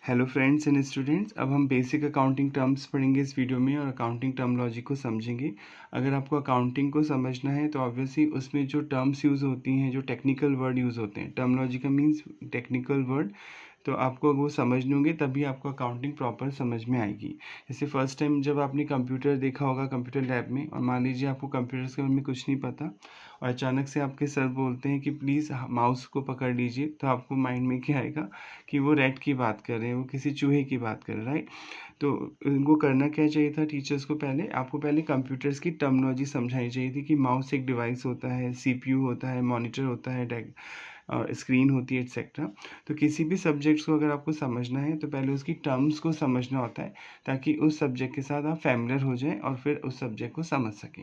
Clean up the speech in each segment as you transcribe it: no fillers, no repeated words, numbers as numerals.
Hello friends and students, अब हम basic accounting terms पढ़ेंगे इस वीडियो में और अकाउंटिंग टर्मोलॉजी को समझेंगे। अगर आपको अकाउंटिंग को समझना है तो ऑब्वियसली उसमें जो टर्म्स यूज़ होती हैं, जो टेक्निकल वर्ड यूज़ होते हैं, टर्मोलॉजी का मीन्स टेक्निकल वर्ड, तो आपको वो समझने होंगे तभी आपको अकाउंटिंग प्रॉपर समझ में आएगी। जैसे फर्स्ट टाइम जब आपने कंप्यूटर देखा होगा कंप्यूटर लैब में, और मान लीजिए आपको कंप्यूटर्स के बारे में कुछ नहीं पता और अचानक से आपके सर बोलते हैं कि प्लीज़ माउस को पकड़ लीजिए, तो आपको माइंड में क्या आएगा कि वो रैट की बात कर रहे हैं, वो किसी चूहे की बात कर रहे हैं, राइट। तो इनको करना क्या चाहिए था टीचर्स को, पहले आपको पहले कंप्यूटर्स की टर्मिनोलॉजी समझानी चाहिए थी कि माउस एक डिवाइस होता है, सीपीयू होता है, मॉनिटर होता है, स्क्रीन होती है, एक्सेट्रा। तो किसी भी सब्जेक्ट्स को अगर आपको समझना है तो पहले उसकी टर्म्स को समझना होता है, ताकि उस सब्जेक्ट के साथ आप फैमिलियर हो जाएं और फिर उस सब्जेक्ट को समझ सकें।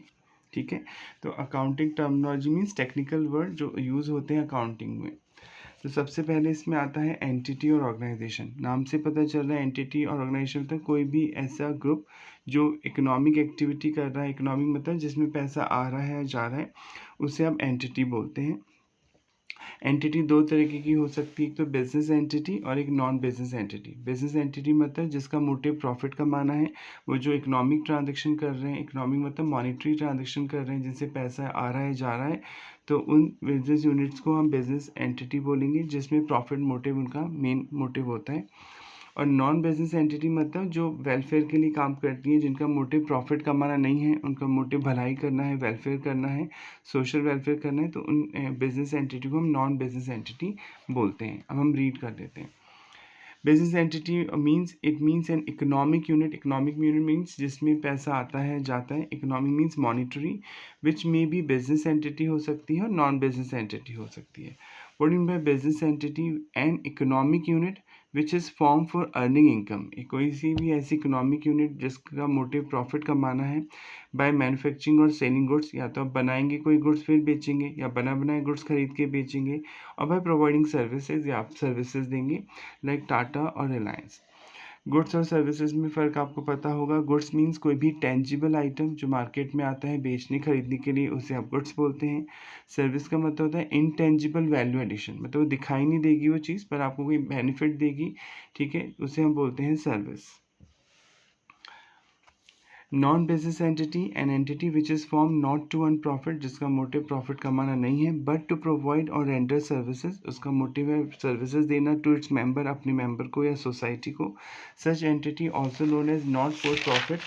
ठीक है। तो accounting terminology means technical word जो यूज़ होते हैं अकाउंटिंग में। तो सबसे पहले इसमें आता है एंटिटी और ऑर्गेनाइजेशन। नाम से पता चल रहा है एंटिटी और ऑर्गेनाइजेशन मतलब कोई भी ऐसा ग्रुप जो इकोनॉमिक एक्टिविटी कर रहा है। इकोनॉमिक मतलब जिसमें पैसा आ रहा है जा रहा है, उसे हम एंटिटी बोलते हैं। एंटिटी दो तरीके की हो सकती है, एक तो बिजनेस एंटिटी और एक non business entity. Business entity मतलब जिसका मोटिव प्रॉफिट कमाना है, वो जो इकोनॉमिक ट्रांजेक्शन कर रहे हैं, इकोनॉमिक मतलब मॉनिटरी ट्रांजेक्शन कर रहे हैं जिनसे पैसा आ रहा है जा रहा है, तो उन बिजनेस यूनिट्स को हम बिजनेस एंटिटी बोलेंगे, जिसमें प्रॉफिट मोटिव उनका मेन मोटिव होता है। और नॉन बिजनेस एंटिटी मतलब जो वेलफेयर के लिए काम करती हैं, जिनका मोटिव प्रॉफिट कमाना नहीं है, उनका मोटिव भलाई करना है, वेलफेयर करना है, सोशल वेलफेयर करना है, तो उन बिजनेस एंटिटी को हम नॉन बिजनेस एंटिटी बोलते हैं। अब हम रीड कर लेते हैं। Business entity means it means an economic unit. Economic unit means जिसमें पैसा आता है जाता है। इकोनॉमिक मीन्स मॉनिटरी, विच में भी बिजनेस एंटिटी हो सकती है और नॉन बिजनेस एंटिटी हो सकती है। What mean by business entity? An economic unit which is form for earning income. कोई सी भी ऐसी इकोनॉमिक यूनिट जिसका मोटिव प्रॉफिट कमाना है बाय मैन्युफैक्चरिंग और सेलिंग गुड्स, या तो आप बनाएंगे कोई गुड्स फिर बेचेंगे, या बना बनाए गुड्स खरीद के बेचेंगे, और बाय प्रोवाइडिंग सर्विसेज, या आप सर्विसेज देंगे लाइक टाटा और रिलायंस। गुड्स और सर्विसेज में फ़र्क आपको पता होगा। गुड्स मीन्स कोई भी टेंजिबल आइटम जो मार्केट में आता है बेचने खरीदने के लिए, उसे आप गुड्स बोलते हैं। सर्विस का मतलब होता है इनटेंजिबल वैल्यू एडिशन, मतलब वो दिखाई नहीं देगी वो चीज़ पर आपको कोई बेनिफिट देगी, ठीक है, उसे हम बोलते हैं service. Non business entity, an entity which is form not to earn profit, जिसका मोटिव प्रॉफिट कमाना नहीं है, बट टू प्रोवाइड और रेंडर सर्विसेज, उसका मोटिव है सर्विसेज देना टू इट्स मेंबर, अपने मेंबर को या सोसाइटी को। Such entity also known as not for profit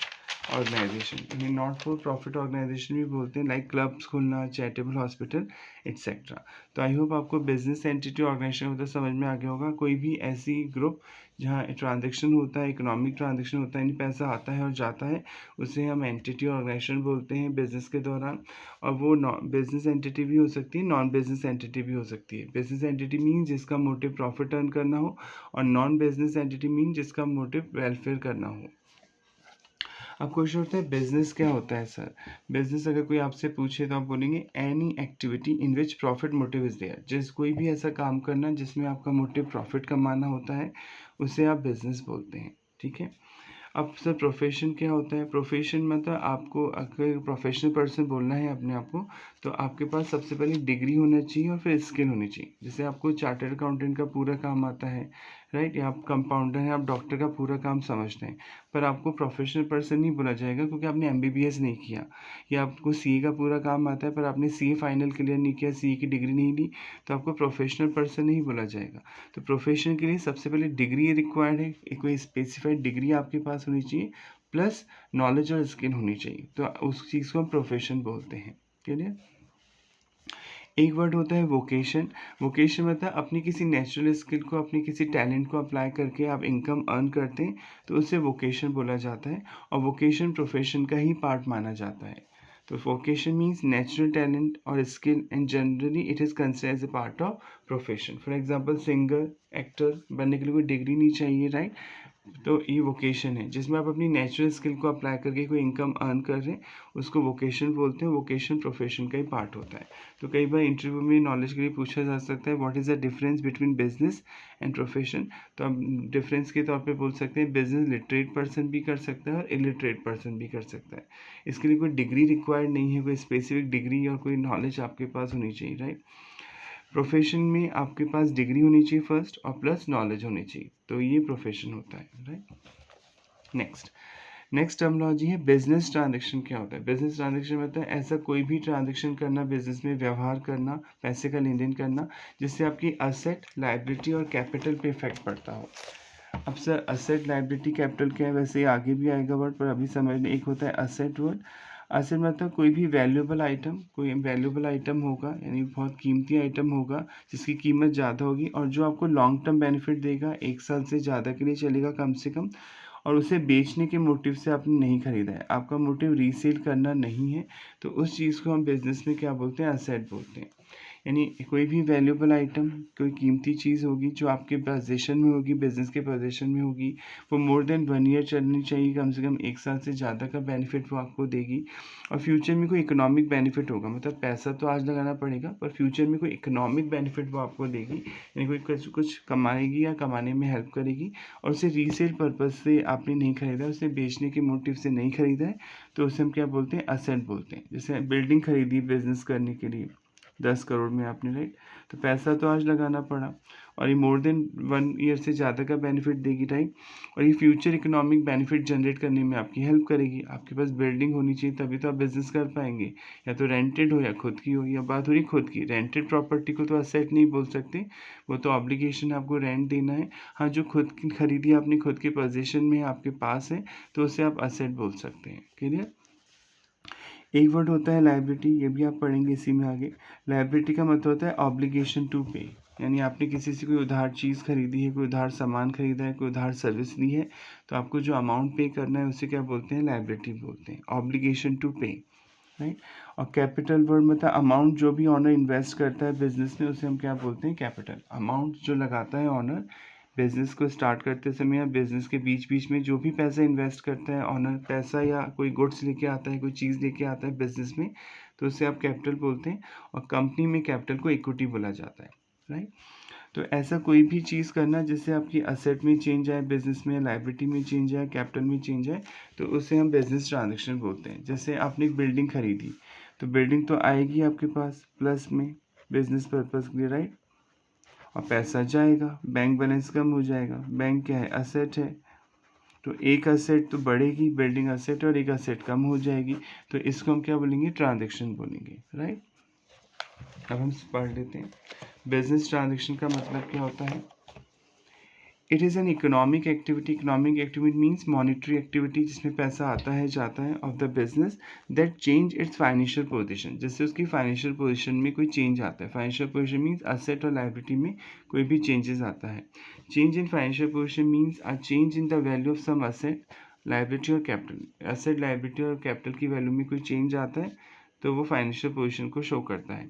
organisation. इन्हें नॉट फॉर प्रॉफिट ऑर्गेनाइजेशन भी बोलते हैं, लाइक क्लब्स खुलना, चैरिटेबल हॉस्पिटल, एक्सेट्रा। तो आई होप आपको बिजनेस एंटिटी ऑर्गेनाइजेशन मतलब समझ में आ गया होगा। कोई भी ऐसी ग्रुप जहाँ ट्रांजेक्शन होता है, इकोनॉमिक ट्रांजेक्शन होता है, यानी पैसा आता है और जाता है, उसे हम एंटिटी ऑर्गेनाइजेशन बोलते हैं बिजनेस के दौरान। और वो बिजनेस एंटिटी भी हो सकती है, नॉन बिजनेस एंटिटी भी हो सकती है। बिजनेस एंटिटी मीन जिसका मोटिव प्रॉफिट अर्न करना हो, और नॉन बिजनेस एंटिटी मीन जिसका मोटिव वेलफेयर करना हो। अब क्वेश्चन होता है बिजनेस क्या होता है सर? बिजनेस अगर कोई आपसे पूछे तो आप बोलेंगे any activity in which profit motive is there. जिस कोई भी ऐसा काम करना जिसमें आपका मोटिव प्रॉफिट कमाना होता है, उसे आप बिजनेस बोलते हैं। ठीक है। अब सर प्रोफेशन क्या होता है? प्रोफेशन मतलब आपको अगर प्रोफेशनल पर्सन बोलना है अपने आप को, तो आपके पास सबसे पहले डिग्री होना चाहिए और फिर स्किल होनी चाहिए। जैसे आपको चार्टर्ड अकाउंटेंट का पूरा काम आता है, राइट, या आप कंपाउंडर हैं, आप डॉक्टर का पूरा काम समझते हैं, पर आपको प्रोफेशनल पर्सन नहीं बोला जाएगा क्योंकि आपने एमबीबीएस नहीं किया। या आपको सीए का पूरा काम आता है पर आपने सीए फाइनल क्लियर नहीं किया, सीए की डिग्री नहीं ली, तो आपको प्रोफेशनल पर्सन नहीं बोला जाएगा। तो प्रोफेशन के लिए सबसे पहले डिग्री रिक्वायर्ड है, कोई स्पेसिफाइड डिग्री आपके पास होनी चाहिए, प्लस नॉलेज और स्किल होनी चाहिए, तो उस चीज़ को हम प्रोफेशन बोलते हैं। क्लियर? एक वर्ड होता है वोकेशन। वोकेशन मतलब अपनी किसी नेचुरल स्किल को, अपनी किसी टैलेंट को अप्लाई करके आप इनकम अर्न करते हैं, तो उसे वोकेशन बोला जाता है। और वोकेशन प्रोफेशन का ही पार्ट माना जाता है। तो वोकेशन मीन्स नेचुरल टैलेंट और skill, and generally it is considered as a part of profession. For example singer, actor बनने के लिए कोई डिग्री नहीं चाहिए, राइट। तो ये वोकेशन है जिसमें आप अपनी नेचुरल स्किल को अप्लाई करके कोई इनकम अर्न कर रहे हैं, उसको वोकेशन बोलते हैं। वोकेशन प्रोफेशन का ही पार्ट होता है। तो कई बार इंटरव्यू में नॉलेज के लिए पूछा जा सकता है what is the difference between business and profession. तो हम डिफरेंस के तौर पे बोल सकते हैं बिजनेस लिटरेट पर्सन भी कर सकता है और इलिटरेट पर्सन भी कर सकता है। इसके लिए कोई डिग्री रिक्वायर्ड नहीं है, कोई स्पेसिफिक डिग्री और कोई नॉलेज आपके पास होनी चाहिए, राइट। प्रोफेशन में आपके पास डिग्री होनी चाहिए फर्स्ट, और प्लस नॉलेज होनी चाहिए। तो ये प्रोफेशन होता है, राइट। नेक्स्ट टर्मिनोलॉजी है बिजनेस ट्रांजेक्शन। क्या होता है बिजनेस ट्रांजेक्शन? मतलब ऐसा कोई भी ट्रांजेक्शन करना, बिजनेस में व्यवहार करना, पैसे का लेन देन करना, जिससे आपकी असेट, लायबिलिटी और कैपिटल पे इफेक्ट पड़ता हो। अब सर असेट, लायबिलिटी, कैपिटल क्या है? वैसे आगे भी आएगा वर्ड, पर अभी समझ लें। एक होता है असेट वर्ड। असेट मतलब कोई भी वैल्यूएबल आइटम होगा, यानी बहुत कीमती आइटम होगा जिसकी कीमत ज़्यादा होगी और जो आपको लॉन्ग टर्म बेनिफिट देगा, 1 साल से ज़्यादा के लिए चलेगा कम से कम, और उसे बेचने के मोटिव से आपने नहीं खरीदा है, आपका मोटिव रीसेल करना नहीं है, तो उस चीज़ को हम बिजनेस में क्या बोलते हैं? असेट बोलते हैं। यानी कोई भी वैल्यूएबल आइटम, कोई कीमती चीज़ होगी जो आपके पोजीशन में होगी, बिजनेस के पोजीशन में होगी, वो मोर देन 1 ईयर चलनी चाहिए, कम से कम 1 साल से ज़्यादा का बेनिफिट वो आपको देगी, और फ्यूचर में कोई इकोनॉमिक बेनिफिट होगा। मतलब पैसा तो आज लगाना पड़ेगा, पर फ्यूचर में कोई इकोनॉमिक बेनिफिट वो आपको देगी, यानी कोई कुछ कमाएगी या कमाने में हेल्प करेगी, और उसे रीसेल पर्पज़ से आपने नहीं खरीदा, उसे बेचने के मोटिव से नहीं खरीदा है, तो उसे हम क्या बोलते हैं? असेट बोलते हैं। जैसे बिल्डिंग खरीदी बिजनेस करने के लिए 10 करोड़ में आपने, राइट, तो पैसा तो आज लगाना पड़ा, और ये मोर देन 1 ईयर से ज़्यादा का बेनिफिट देगी, राइट, और ये फ्यूचर इकोनॉमिक बेनिफिट जनरेट करने में आपकी हेल्प करेगी। आपके पास बिल्डिंग होनी चाहिए, तभी तो आप बिजनेस कर पाएंगे, या तो रेंटेड हो या खुद की हो, या बात हो रही खुद की। रेंटेड प्रॉपर्टी को तो असेट नहीं बोल सकते, वो तो ऑब्लिगेशन है, आपको रेंट देना है। हाँ, जो खुद की खरीदी आपने, खुद के पोजीशन में आपके पास है, तो उसे आप असेट बोल सकते हैं। क्लियर? एक वर्ड होता है लायबिलिटी, ये भी आप पढ़ेंगे इसी में आगे। लायबिलिटी का मतलब होता है ऑब्लिगेशन टू पे, यानी आपने किसी से कोई उधार चीज़ खरीदी है, कोई उधार सामान खरीदा है, कोई उधार सर्विस ली है, तो आपको जो अमाउंट पे करना है उसे क्या बोलते हैं? लायबिलिटी बोलते हैं, ऑब्लिगेशन टू पे, राइट। और कैपिटल वर्ड मतलब अमाउंट जो भी ऑनर इन्वेस्ट करता है बिजनेस में, उसे हम क्या बोलते हैं? कैपिटल। अमाउंट जो लगाता है ऑनर बिजनेस को स्टार्ट करते समय या बिजनेस के बीच बीच में, जो भी पैसा इन्वेस्ट करता है ऑनर, पैसा या कोई गुड्स लेके आता है, कोई चीज़ लेके आता है बिजनेस में, तो उसे आप कैपिटल बोलते हैं। और कंपनी में कैपिटल को इक्विटी बोला जाता है, राइट। तो ऐसा कोई भी चीज़ करना जिससे आपकी असेट में चेंज आए, बिजनेस में, लायबिलिटी में चेंज आए, कैपिटल में चेंज आए, तो उसे हम बिजनेस ट्रांजेक्शन बोलते हैं। जैसे आपने एक बिल्डिंग खरीदी, तो बिल्डिंग तो आएगी आपके पास प्लस में बिजनेस पर्पज़ के लिए, राइट, और पैसा जाएगा, बैंक बैलेंस कम हो जाएगा। बैंक क्या है? असेट है, तो एक असेट तो बढ़ेगी, बिल्डिंग असेट, और एक असेट कम हो जाएगी, तो इसको हम क्या बोलेंगे? ट्रांजेक्शन बोलेंगे, राइट। अब हम पढ़ लेते हैं बिजनेस ट्रांजेक्शन का मतलब क्या होता है। It is an economic activity. Economic activity means monetary activity, जिसमें पैसा आता है जाता है, of the business that change its financial position, जिससे उसकी फाइनेंशियल पोजीशन में कोई चेंज आता है। फाइनेंशियल पोजीशन मीन्स असेट और लायबिलिटी में कोई भी चेंजेस आता है। Change in financial position means a change in the value of some asset, liability और कैपिटल। असेट, लायबिलिटी और कैपिटल की वैल्यू में कोई चेंज आता है, तो वो फाइनेंशियल पोजीशन को शो करता है।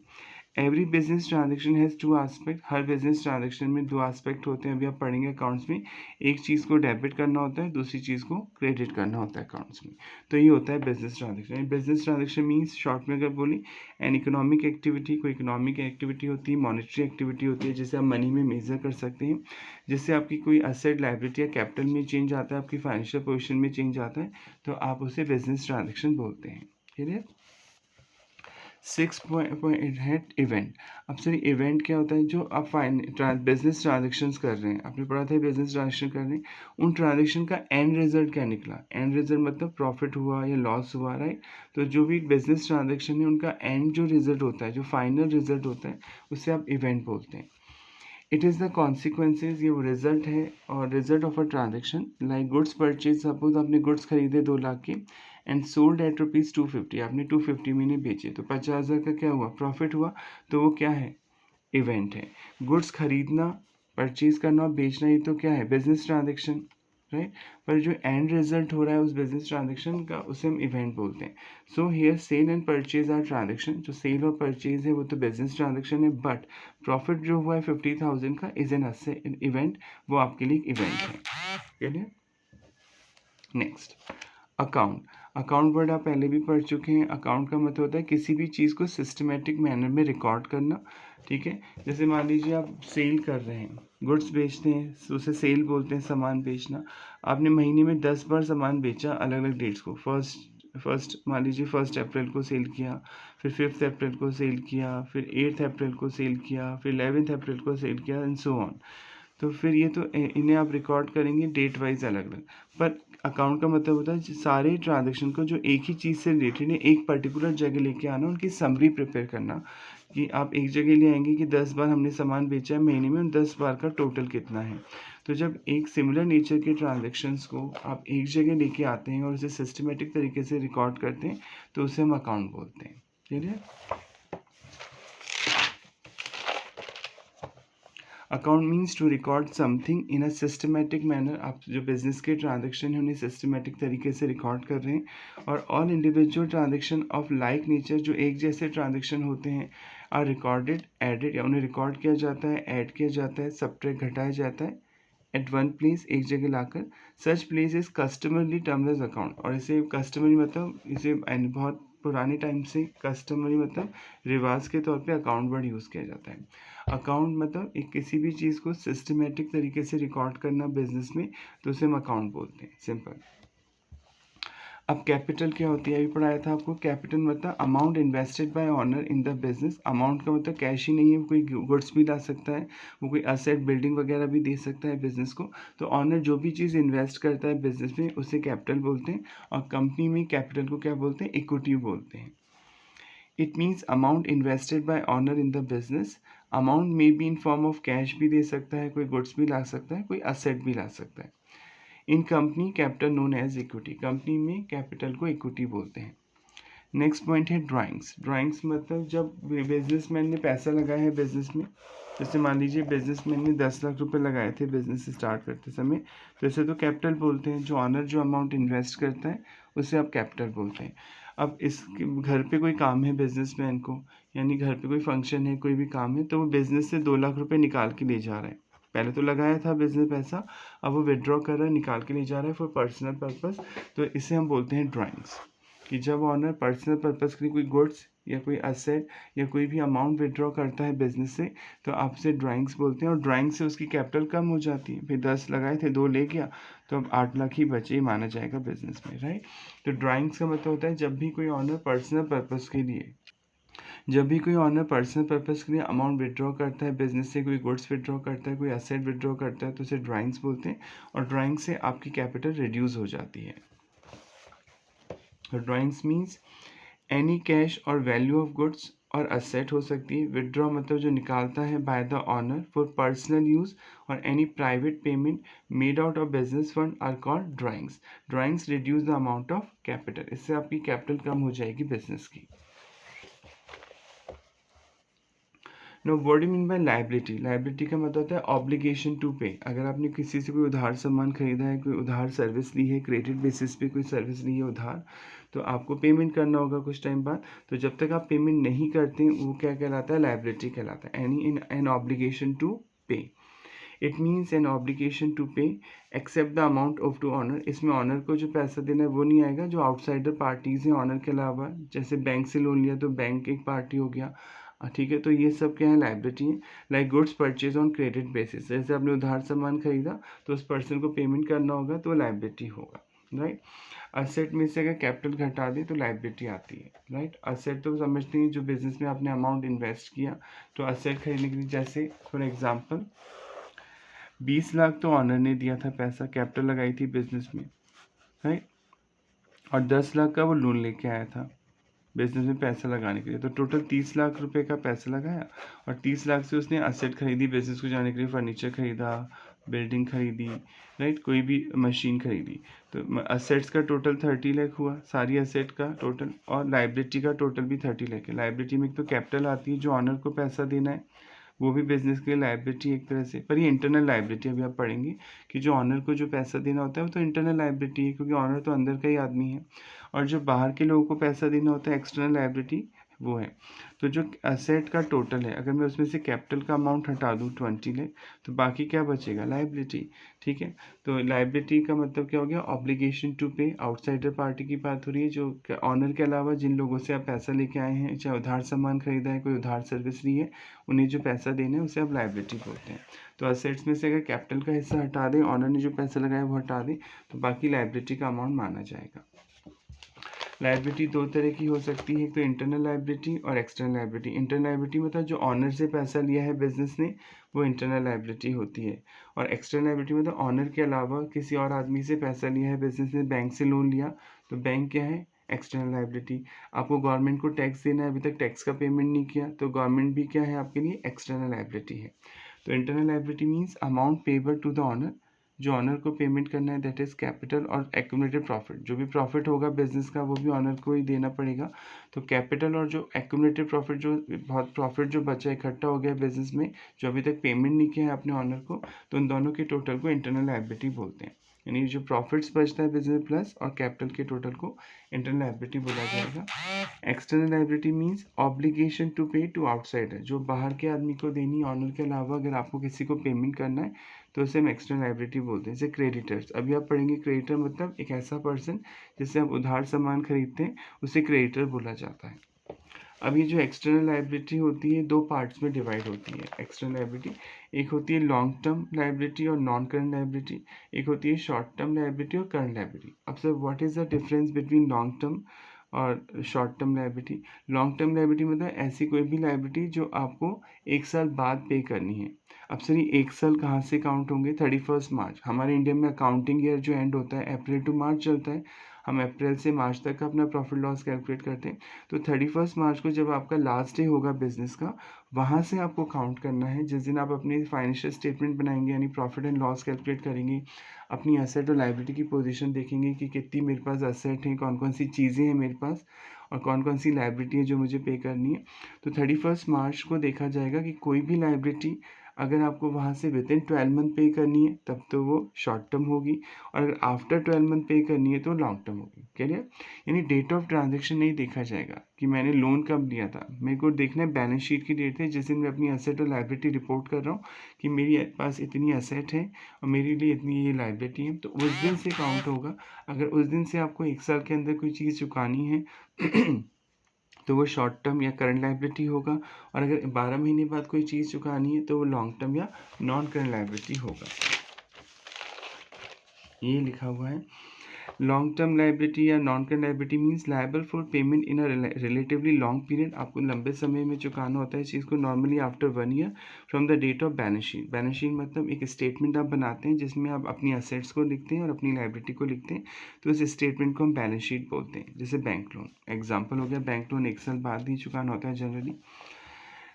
Every business transaction has 2 aspect. Her business transaction में 2 आस्पेक्ट होते हैं, अभी आप पढ़ेंगे अकाउंट्स में। एक चीज़ को डेबिट करना होता है, दूसरी चीज़ को क्रेडिट करना होता है अकाउंट्स में। तो ये होता है business transaction. Business transaction means short में अगर बोली, एन इकोनॉमिक एक्टिविटी, कोई इकोनॉमिक एक्टिविटी होती है, मॉनिटरी एक्टिविटी होती है, जिसे आप मनी में मेजर कर सकते हैं, जिससे आपकी कोई असेट, लायबिलिटी या कैपिटल में चेंज आता है, आपकी फाइनेंशियल पोजिशन में चेंज आता है, तो आप उसे बिजनेस ट्रांजेक्शन बोलते हैं। क्लियर? 6 पॉइंट है इवेंट। अब सर इवेंट क्या होता है? जो आप बिजनेस ट्रांजेक्शन्स कर रहे हैं, आपने पढ़ा था बिजनेस ट्रांजेक्शन कर रहे हैं, उन ट्रांजेक्शन का एंड रिजल्ट क्या निकला? एंड रिजल्ट मतलब प्रॉफिट हुआ या लॉस हुआ, राइट। तो जो भी बिजनेस ट्रांजेक्शन है, उनका एंड जो रिजल्ट होता है, जो फाइनल रिजल्ट होता है, उसे आप इवेंट बोलते हैं। इट इज़ द कॉन्सिक्वेंसेज, ये वो रिजल्ट है, और result of a transaction like goods purchase. Suppose आपने गुड्स खरीदे 2 लाख के, एंड सोल्ड एट ₹250, आपने 250 में नहीं बेचे, तो 50,000 का क्या हुआ? प्रॉफिट हुआ। तो वो क्या है? इवेंट है। गुड्स खरीदना, परचेज करना और बेचना, ये तो क्या है? Business transaction, right. पर जो एंड रिजल्ट हो रहा है उस बिजनेस ट्रांजेक्शन का, उसे हम इवेंट बोलते हैं। So here sale and purchase are transaction. जो सेल और परचेज है वो तो बिजनेस ट्रांजेक्शन है, बट प्रॉफिट जो हुआ है 50,000 का इज एन इवेंट, वो आपके लिए इवेंट है। Clear? Next, account. Account word आप पहले भी पढ़ चुके हैं। अकाउंट का मतलब होता है किसी भी चीज़ को सिस्टमेटिक मैनर में रिकॉर्ड करना, ठीक है। जैसे मान लीजिए आप सेल कर रहे हैं, गुड्स बेचते हैं, तो उसे सेल बोलते हैं, सामान बेचना। आपने महीने में 10 बार सामान बेचा, अलग अलग डेट्स को। फर्स्ट मान लीजिए 1 अप्रैल को सेल किया, फिर 5 अप्रैल को सेल किया, फिर 8 अप्रैल को सेल किया, फिर 11 अप्रैल को सेल किया, एंड सो ऑन। तो फिर ये तो इन्हें आप रिकॉर्ड करेंगे डेट वाइज अलग अलग। पर अकाउंट का मतलब होता है सारे ट्रांजेक्शन को जो एक ही चीज़ से रिलेटेड है एक पर्टिकुलर जगह लेके आना, उनकी समरी प्रिपेयर करना कि आप एक जगह ले आएंगे कि 10 बार हमने सामान बेचा है महीने में, उन 10 बार का टोटल कितना है। तो जब एक सिमिलर नेचर के ट्रांजेक्शन्स को आप एक जगह लेके आते हैं और उसे सिस्टमेटिक तरीके से रिकॉर्ड करते हैं तो उसे हम अकाउंट बोलते हैं। Clear? Account means to record something in a systematic manner. आप जो बिजनेस के ट्रांजेक्शन हैं उन्हें सिस्टमेटिक तरीके से रिकॉर्ड कर रहे हैं। और all individual transaction of like nature, जो एक जैसे ट्रांजेक्शन होते हैं, आर रिकॉर्डेड एडेड, या उन्हें रिकॉर्ड किया जाता है, ऐड किया जाता है, सब्ट्रैक्ट घटाया जाता है एट वन प्लेस, एक जगह लाकर। Such place is customarily term as account. और इसे कस्टमरी मतलब इसे बहुत पुराने टाइम से कस्टमरी मतलब रिवाज के तौर पे अकाउंट वर्ड यूज़ किया जाता है। अकाउंट मतलब एक किसी भी चीज़ को सिस्टमेटिक तरीके से रिकॉर्ड करना बिजनेस में, तो उसे हम अकाउंट बोलते हैं, सिंपल। अब कैपिटल क्या होती है, अभी पढ़ाया था आपको। कैपिटल मतलब amount invested by owner in the business. Amount का मतलब कैश ही नहीं है, वो कोई गुड्स भी ला सकता है, वो कोई असेट बिल्डिंग वगैरह भी दे सकता है बिजनेस को। तो ऑनर जो भी चीज़ इन्वेस्ट करता है बिजनेस में उसे कैपिटल बोलते हैं। और कंपनी में कैपिटल को क्या बोलते हैं, इक्विटी बोलते हैं। It means amount invested by owner in the business. Amount may be in form of cash भी दे सकता है, कोई गुड्स भी ला सकता है, कोई असेट भी ला सकता है। In company capital known as equity. Company में कैपिटल को इक्विटी बोलते हैं। नेक्स्ट पॉइंट है ड्राइंग्स। ड्राइंग्स मतलब जब बिजनेसमैन ने पैसा लगाया है बिजनेस में, जैसे मान लीजिए बिजनेसमैन ने 10 लाख रुपए लगाए थे बिजनेस स्टार्ट करते समय, तो इसे तो कैपिटल बोलते हैं। जो ऑनर जो अमाउंट इन्वेस्ट करता है उसे आप कैपिटल बोलते हैं। अब इस घर पे कोई काम है बिजनेसमैन को, यानी घर पे कोई फंक्शन है, कोई भी काम है, तो वो बिजनेस से 2 लाख रुपए निकाल के ले जा रहा है। पहले तो लगाया था बिजनेस पैसा, अब वो विड्रॉ कर रहा है, निकाल के ले जा रहा है फॉर पर्सनल पर्पस, तो इसे हम बोलते हैं ड्राइंग्स। कि जब ऑनर पर्सनल पर्पस के लिए कोई गुड्स या कोई असेट या कोई भी अमाउंट विड्रॉ करता है बिजनेस से, तो आपसे ड्राइंग्स बोलते हैं। और ड्राइंग से उसकी कैपिटल कम हो जाती है, फिर 10 लगाए थे 2 ले गया, तो अब 8 लाख ही बचे माना जाएगा बिजनेस में, राइट। तो ड्राइंग्स का मतलब होता है जब भी कोई ऑनर पर्सनल पर्पस के लिए अमाउंट विड्रॉ करता है बिजनेस से, कोई गुड्स विड्रॉ करता है, कोई असेट विड्रॉ करता है, तो उसे ड्राइंग्स बोलते हैं। और ड्राइंग से आपकी कैपिटल रिड्यूस हो जाती है। तो ड्राइंग्स मीन्स एनी कैश और वैल्यू ऑफ गुड्स और असेट हो सकती है। विड्रॉ मतलब जो निकालता है by the owner for personal use, और any private payment made out of business fund are called drawings. Drawings reduce the amount of capital. इससे आपकी कैपिटल कम हो जाएगी बिजनेस की। Know what you mean by liability. Liability का मतलब होता है ऑब्लिगेशन टू पे। अगर आपने किसी से कोई उधार सामान खरीदा है, कोई उधार सर्विस ली है, क्रेडिट बेसिस पे कोई सर्विस ली है उधार, तो आपको पेमेंट करना होगा कुछ टाइम बाद। तो जब तक आप पेमेंट नहीं करते वो क्या कहलाता है, लाइबिलिटी कहलाता है। Any an obligation to pay. It means an obligation to pay except the amount of to owner. इसमें ऑनर को जो पैसा देना है वो नहीं आएगा, जो आउटसाइडर पार्टीज हैं ऑनर के अलावा, जैसे बैंक से लोन लिया तो बैंक एक पार्टी हो गया, ठीक है। तो ये सब क्या है, लाइबिलिटी है। Like goods purchase on credit basis, जैसे आपने उधार सामान खरीदा तो उस पर्सन को पेमेंट करना होगा तो लाइबिलिटी होगा, राइट। असेट में से अगर कैपिटल घटा दे तो लाइबिलिटी आती है, राइट। असेट तो समझते हैं जो बिजनेस में आपने अमाउंट इन्वेस्ट किया, तो असेट खरीदने के लिए, जैसे फॉर एग्जाम्पल 20 लाख तो ऑनर ने दिया था पैसा, कैपिटल लगाई थी बिजनेस में, राइट। और 10 लाख का वो लोन लेके आया था बिजनेस में पैसा लगाने के लिए, तो टोटल 30 लाख रुपए का पैसा लगाया। और 30 लाख से उसने असेट खरीदी, बिजनेस को जाने के लिए फर्नीचर खरीदा, बिल्डिंग खरीदी, राइट, कोई भी मशीन खरीदी। तो असेट्स का टोटल 30 लाख हुआ, सारी असेट का टोटल, और लाइबिलिटी का टोटल भी 30 लाख है। लाइबिलिटी में तो कैपिटल आती है जो ऑनर को पैसा देना है, वो भी बिजनेस के लाइबिलिटी एक तरह से, पर ये इंटरनल लाइबिलिटी अभी आप पढ़ेंगे कि जो ऑनर को जो पैसा देना होता है वो तो इंटरनल लाइबिलिटी है, क्योंकि ऑनर तो अंदर का ही आदमी है। और जो बाहर के लोगों को पैसा देना होता है एक्सटर्नल लाइबिलिटी, वो है। तो जो असेट का टोटल है, अगर मैं उसमें से कैपिटल का अमाउंट हटा दूँ 20 लाख, तो बाकी क्या बचेगा, लाइबिलिटी, ठीक है। तो लाइबिलिटी का मतलब क्या हो गया, ऑब्लिगेशन टू पे। आउटसाइडर पार्टी की बात हो रही है, जो ऑनर के अलावा जिन लोगों से आप पैसा लेके आए हैं, चाहे उधार सामान खरीदा है, कोई उधार सर्विस ली है, उन्हें जो पैसा देना है उसे आप लाइबिलिटी बोलते हैं। तो असेट्स में से अगर कैपिटल का हिस्सा हटा दें, ऑनर ने जो पैसा लगाया वो हटा दें, तो बाकी लाइबिलिटी का अमाउंट माना जाएगा। लाइबिलिटी 2 तरह की हो सकती है, एक तो इंटरनल लाइबिलिटी और एक्सटर्नल लाइबिलिटी। इंटरनल लाइबिलिटी मतलब जो ऑनर से पैसा लिया है बिजनेस ने, वो इंटरनल लायबिलिटी होती है। और एक्सटर्नल लायबिलिटी मतलब ऑनर के अलावा किसी और आदमी से पैसा लिया है, बिजनेस ने बैंक से लोन लिया, तो बैंक क्या है, एक्सटर्नल लायबिलिटी। आपको गवर्नमेंट को टैक्स देना है, अभी तक टैक्स का पेमेंट नहीं किया, तो गवर्नमेंट भी क्या है आपके लिए, एक्सटर्नल लायबिलिटी है। तो internal liability means amount payable to the owner, जो ऑनर को पेमेंट करना है, दैट इज कैपिटल और एक्यूमुलेटेड प्रॉफिट। जो भी प्रॉफिट होगा बिजनेस का वो भी ऑनर को ही देना पड़ेगा। तो कैपिटल और जो एक्यूमुलेटेड प्रॉफिट, जो बहुत प्रॉफिट जो बचा इकट्ठा हो गया बिजनेस में, जो अभी तक पेमेंट नहीं किया है अपने ऑनर को, तो उन दोनों के टोटल को इंटरनल लायबिलिटी बोलते हैं। यानी जो प्रॉफिट्स बचता है बिजनेस प्लस और कैपिटल के टोटल को इंटरनल लायबिलिटी बोला जाएगा। External liability means obligation to pay to outsider, जो बाहर के आदमी को देनी, ऑनर के अलावा अगर आपको किसी को पेमेंट करना है तो उसे हम एक्सटर्नल लायबिलिटी बोलते हैं। जैसे क्रेडिटर्स, अभी आप पढ़ेंगे क्रेडिटर मतलब एक ऐसा पर्सन जिससे आप उधार सामान खरीदते हैं, उसे क्रेडिटर बोला जाता है। अब ये जो एक्सटर्नल लायबिलिटी होती है दो पार्ट्स में डिवाइड होती है एक्सटर्नल लायबिलिटी। एक होती है लॉन्ग टर्म लायबिलिटी और नॉन करंट लायबिलिटी, एक होती है शॉर्ट टर्म लायबिलिटी और करंट लायबिलिटी। अब sir what is the difference between long term और short term liability? Long term liability मतलब ऐसी कोई भी लायबिलिटी जो आपको 1 साल बाद पे करनी है। अब सर ये 1 साल कहाँ से काउंट होंगे? 31 मार्च, हमारे इंडिया में अकाउंटिंग ईयर जो एंड होता है अप्रैल टू मार्च चलता है, हम अप्रैल से मार्च तक का अपना प्रॉफिट लॉस कैलकुलेट करते हैं। तो 31 मार्च को जब आपका लास्ट डे होगा बिजनेस का, वहाँ से आपको काउंट करना है, जिस दिन आप अपनी फाइनेंशियल स्टेटमेंट बनाएंगे, यानी प्रॉफिट एंड लॉस कैलकुलेट करेंगे, अपनी एसेट और लायबिलिटी की पोजीशन देखेंगे कि कितनी मेरे पास एसेट है, कौन कौन सी चीज़ें हैं मेरे पास, और कौन कौन सी लायबिलिटी है जो मुझे पे करनी है। तो 31 मार्च को देखा जाएगा कि कोई भी लायबिलिटी अगर आपको वहाँ से विद इन 12 मंथ पे करनी है तब तो वो शॉर्ट टर्म होगी, और अगर आफ्टर 12 मंथ पे करनी है तो लॉन्ग टर्म होगी। क्लियर? यानी डेट ऑफ ट्रांजेक्शन नहीं देखा जाएगा कि मैंने लोन कब लिया था, मेरे को देखना है बैलेंस शीट की डेट है जिस दिन मैं अपनी एसेट और लायबिलिटी रिपोर्ट कर रहा हूँ कि मेरी पास इतनी एसेट है और मेरे लिए इतनी ये लायबिलिटी है, तो उस दिन से काउंट होगा। अगर उस दिन से आपको 1 साल के अंदर कोई चीज़ चुकानी है तो वो शॉर्ट टर्म या करंट लायबिलिटी होगा, और अगर 12 महीने बाद कोई चीज़ चुकानी है तो वो लॉन्ग टर्म या नॉन करंट लायबिलिटी होगा। ये लिखा हुआ है लॉन्ग टर्म लायबिलिटी या non current liability means liable for payment in a relatively long period. आपको लंबे समय में चुकाना होता है इस चीज़ को, normally after 1 year from the date of balance sheet. Balance sheet मतलब एक स्टेटमेंट आप बनाते हैं जिसमें आप अपनी असेट्स को लिखते हैं और अपनी लायबिलिटी को लिखते हैं, तो इस स्टेटमेंट को हम बैलेंस शीट बोलते हैं। जैसे बैंक लोन एग्जाम्पल हो गया, बैंक लोन 1 साल बाद ही चुकाना होता है जनरली।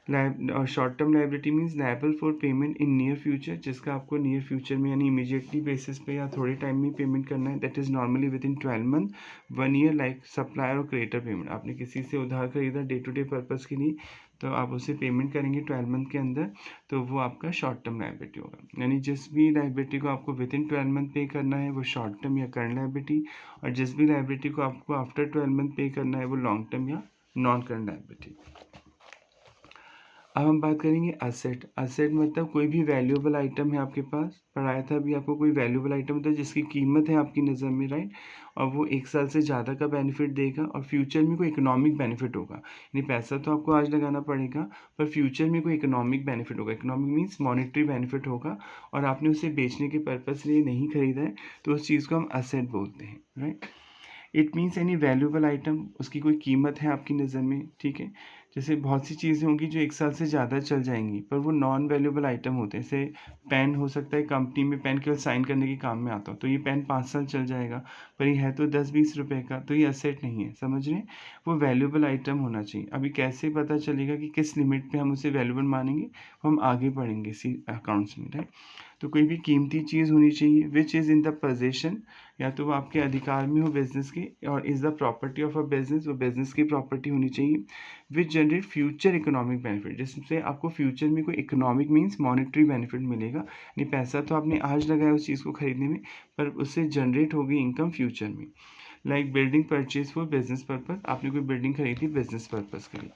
और short term liability means liable for payment in near future, जिसका आपको नियर फ्यूचर में यानी इमीडिएटली बेसिस पे या थोड़े टाइम में पेमेंट करना है, that is normally with in 12 month 1 year, like supplier और क्रेडिटर पेमेंट। आपने किसी से उधार खरीदा डे टू डे पर्पज़ के लिए, तो आप उसे पेमेंट करेंगे 12 मंथ के अंदर, तो वो आपका शॉर्ट टर्म लायबिलिटी होगा। यानी जिस भी लायबिलिटी को आपको विद इन 12 मंथ पे करना है वो शॉर्ट टर्म या करंट लायबिलिटी, और जिस भी लायबिलिटी को आपको आफ्टर 12 मंथ पे करना है वो लॉन्ग टर्म या नॉन करंट लायबिलिटी। अब हम बात करेंगे असेट। असेट मतलब कोई भी वैल्यूएबल आइटम है आपके पास, पढ़ाया था अभी आपको, कोई वैल्यूएबल आइटम होता है जिसकी कीमत है आपकी नज़र में, राइट, और वो 1 साल से ज़्यादा का बेनिफिट देगा और फ्यूचर में कोई इकोनॉमिक बेनिफिट होगा। यानी पैसा तो आपको आज लगाना पड़ेगा पर फ्यूचर में कोई इकोनॉमिक बेनिफिट होगा। इकोनॉमिक मीन्स मॉनेटरी बेनिफिट होगा, और आपने उसे बेचने के पर्पज़ से नहीं खरीदा है तो उस चीज़ को हम असेट बोलते हैं, right. It means any valuable item, उसकी कोई कीमत है आपकी नज़र में, ठीक है। जैसे बहुत सी चीज़ें होंगी जो 1 साल से ज़्यादा चल जाएंगी पर वो नॉन वैल्यूएबल आइटम होते हैं। जैसे पेन हो सकता है, कंपनी में पेन केवल साइन करने के काम में आता हो, तो ये पेन 5 साल चल जाएगा, पर ये है तो 10-20 रुपए का, तो ये असेट नहीं है, समझ रहे हैं। वो वैल्यूएबल आइटम होना चाहिए। अभी कैसे पता चलेगा कि किस लिमिट पे हम उसे वैल्यूएबल मानेंगे, हम आगे पढ़ेंगे इसी अकाउंट्स में, राइट। तो कोई भी कीमती चीज़ होनी चाहिए which is in the possession, या तो वो आपके अधिकार में हो बिजनेस के, और is the property of a business, वो बिजनेस की प्रॉपर्टी होनी चाहिए, which generate future economic benefit, जिससे आपको फ्यूचर में कोई इकोनॉमिक मीन्स मॉनेटरी बेनिफिट मिलेगा। नहीं, पैसा तो आपने आज लगाया उस चीज़ को खरीदने में, पर उससे जनरेट होगी इनकम फ्यूचर में। Like building purchase for business purpose, आपने कोई बिल्डिंग खरीदी बिजनेस पर्पज़ के लिए।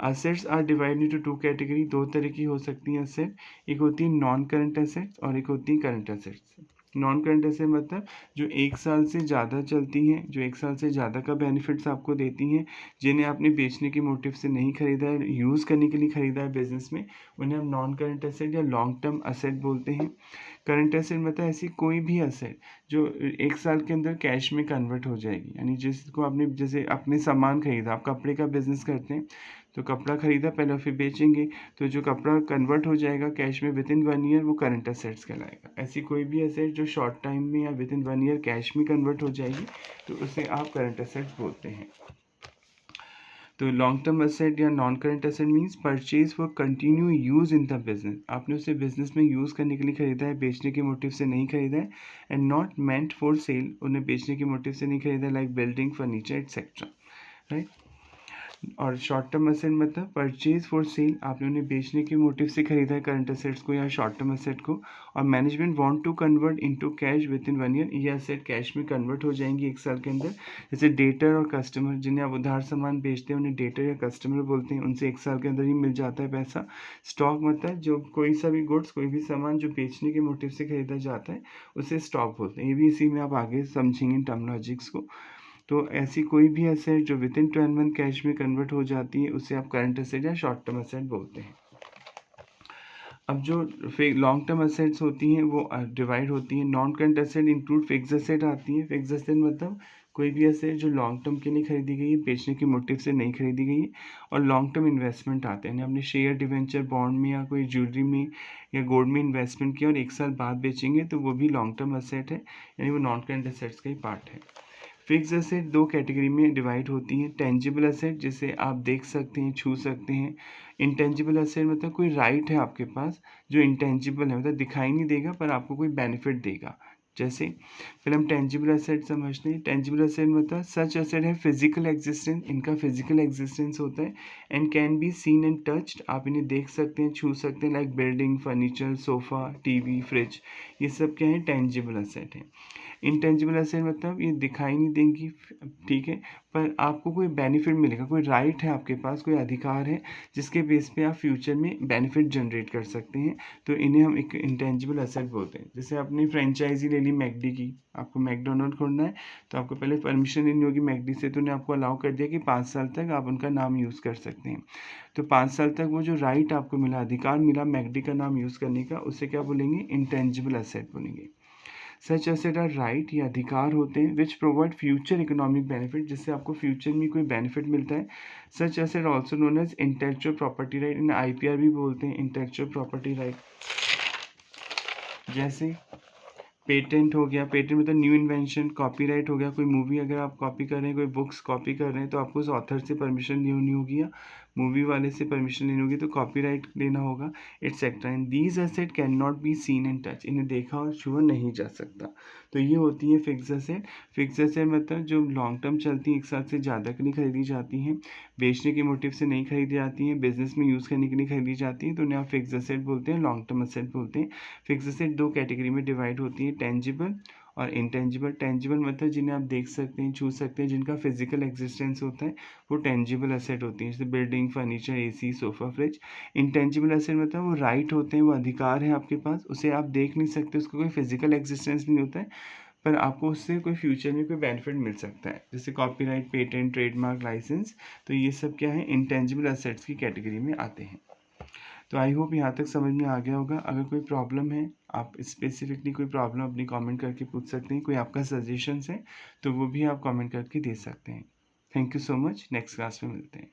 Assets are divided into 2 category, 2 तरह की हो सकती हैं असेट। एक होती है नॉन करंट एसेट्स और एक होती है current assets. Non current asset मतलब जो 1 साल से ज़्यादा चलती हैं, जो 1 साल से ज़्यादा का बेनिफिट्स आपको देती हैं, जिन्हें आपने बेचने के मोटिव से नहीं खरीदा है, यूज़ करने के लिए खरीदा है बिजनेस में, उन्हें हम नॉन करंट एसेट या लॉन्ग टर्म एसेट बोलते हैं। करंट एसेट मतलब ऐसी कोई भी एसेट जो 1 साल के अंदर कैश में कन्वर्ट हो जाएगी, यानी जिसको आपने, जैसे आपने सामान खरीदा, आप कपड़े का बिजनेस करते हैं, तो कपड़ा खरीदा पहले फिर बेचेंगे, तो जो कपड़ा कन्वर्ट हो जाएगा कैश में विद इन 1 ईयर वो करंट असेट्स कहलाएगा। ऐसी कोई भी असेट जो शॉर्ट टाइम में या विद इन 1 ईयर कैश में कन्वर्ट हो जाएगी तो उसे आप करंट असेट्स बोलते हैं। तो लॉन्ग टर्म असेट या non current asset means purchase for continue use in the business. आपने उसे बिजनेस में यूज़ करने के लिए खरीदा है, बेचने के मोटिव से नहीं खरीदा है। And not meant for sale, उन्हें बेचने के मोटिव से नहीं खरीदा, like building, furniture etcetera, right. और शॉर्ट टर्म असेट मतलब परचेज फॉर सेल, आपने उन्हें बेचने के मोटिव से खरीदा है करंट असेट्स को या शॉर्ट टर्म असेट को। और management want to convert into cash within 1 year, ये असेट कैश में कन्वर्ट हो जाएंगी 1 साल के अंदर। जैसे डेटर और कस्टमर, जिन्हें आप उधार सामान बेचते हैं उन्हें डेटर या कस्टमर बोलते हैं, उनसे 1 साल के अंदर ही मिल जाता है पैसा। स्टॉक मतलब जो कोई सा भी गुड्स, कोई भी सामान जो बेचने के मोटिव से खरीदा जाता है उसे स्टॉक बोलते हैं। ये भी इसी में आप आगे समझेंगे टर्मोलॉजिक्स को। तो ऐसी कोई भी एसेट जो विद इन 12 मंथ कैश में कन्वर्ट हो जाती है उसे आप करंट एसेट या शॉर्ट टर्म एसेट बोलते हैं। अब जो लॉन्ग टर्म एसेट्स होती हैं वो डिवाइड होती हैं। Non current asset include fix asset आती है। फिक्स एसेट मतलब कोई भी एसेट जो लॉन्ग टर्म के लिए खरीदी गई है, बेचने के मोटिव से नहीं खरीदी गई है। और लॉन्ग टर्म इन्वेस्टमेंट आते हैं, अपने शेयर, डिवेंचर, बॉन्ड में या कोई ज्वेलरी में या गोल्ड में इन्वेस्टमेंट किया और 1 साल बाद बेचेंगे तो वो भी लॉन्ग टर्म एसेट है, यानी वो नॉन करंट एसेट्स का ही पार्ट है। फिक्स एसेट 2 कैटेगरी में डिवाइड होती हैं। टेंजिबल एसेट जिसे आप देख सकते हैं, छू सकते हैं। इंटेंजिबल एसेट मतलब कोई राइट है आपके पास जो इंटेंजिबल है, मतलब दिखाई नहीं देगा पर आपको कोई बेनिफिट देगा। जैसे पहले हम टेंजिबल एसेट समझते हैं। टेंजिबल एसेट मतलब सच एसेट है फिजिकल एग्जिस्टेंस, इनका फिजिकल एग्जिस्टेंस होता है। And can be seen and touched, आप इन्हें देख सकते हैं, छू सकते हैं, like building, furniture, sofa, TV, fridge, ये सब क्या है, टेंजिबल एसेट है। इंटेंजिबल एसेट मतलब ये दिखाई नहीं देंगी, ठीक है, पर आपको कोई बेनिफिट मिलेगा, कोई राइट है आपके पास, कोई अधिकार है जिसके बेस पे आप फ्यूचर में बेनिफिट जनरेट कर सकते हैं, तो इन्हें हम एक इंटेंजिबल एसेट बोलते हैं। जैसे आपने फ्रेंचाइजी ले ली मैकडी की, आपको मैकडोनल्ड खोलना है तो आपको पहले परमिशन लेनी होगी मैकडी से, तो उन्हें आपको अलाउ कर दिया कि 5 साल तक आप उनका नाम यूज़ कर सकते हैं। तो 5 साल तक वो जो राइट आपको मिला, अधिकार मिला मैकडी का नाम यूज़ करने का, उसे क्या बोलेंगे, इंटेंजिबल एसेट बोलेंगे। सच एसेट आर राइट, ये अधिकार होते हैं which provide future economic benefit, जिससे आपको फ्यूचर में कोई बेनिफिट मिलता है। Such asset also known as intellectual property right, इन्हें IPR भी बोलते हैं, इंटेलेक्चुअल प्रॉपर्टी राइट। जैसे पेटेंट हो गया, पेटेंट मतलब न्यू इन्वेंशन। कॉपीराइट हो गया, कोई मूवी अगर आप कॉपी कर रहे हैं, कोई बुक्स कॉपी कर रहे हैं तो आपको उस ऑथर से परमिशन लेनी होगी या मूवी वाले से परमिशन लेनी होगी, तो कॉपीराइट लेना होगा, etcetera. And these asset can not be seen and touch, इन्हें देखा और छुआ नहीं जा सकता। तो ये होती है फिक्स एसेट। फिक्स एसेट मतलब जो लॉन्ग टर्म चलती हैं, 1 साल से ज़्यादा के लिए खरीदी जाती हैं, बेचने के मोटिव से नहीं खरीदी जाती हैं, बिजनेस में यूज़ करने के लिए खरीदी जाती हैं, तो उन्हें आप फिक्स एसेट बोलते हैं, लॉन्ग टर्म एसेट बोलते हैं। फिक्स एसेट 2 कैटेगरी में डिवाइड होती है, टेंजिबल और इंटेंजिबल। टेंजिबल मतलब जिन्हें आप देख सकते हैं, छू सकते हैं, जिनका फिजिकल एग्जिस्टेंस होता है, वो टेंजिबल एसेट होती हैं, जैसे building, furniture, AC, sofa, fridge. Intangible asset मतलब वो राइट होते हैं, वो अधिकार है आपके पास, उसे आप देख नहीं सकते, उसका कोई फिजिकल एग्जिस्टेंस नहीं होता है, पर आपको उससे कोई फ्यूचर में कोई बेनिफिट मिल सकता है, जैसे कॉपीराइट, पेटेंट, ट्रेडमार्क, लाइसेंस। तो ये सब क्या है, इंटेंजिबल एसेट्स की कैटेगरी में आते हैं। तो आई होप यहाँ तक समझ में आ गया होगा। अगर कोई प्रॉब्लम है, आप स्पेसिफिकली कोई प्रॉब्लम अपनी कमेंट करके पूछ सकते हैं, कोई आपका सजेशंस है तो वो भी आप कमेंट करके दे सकते हैं। Thank you so much, next class में मिलते हैं।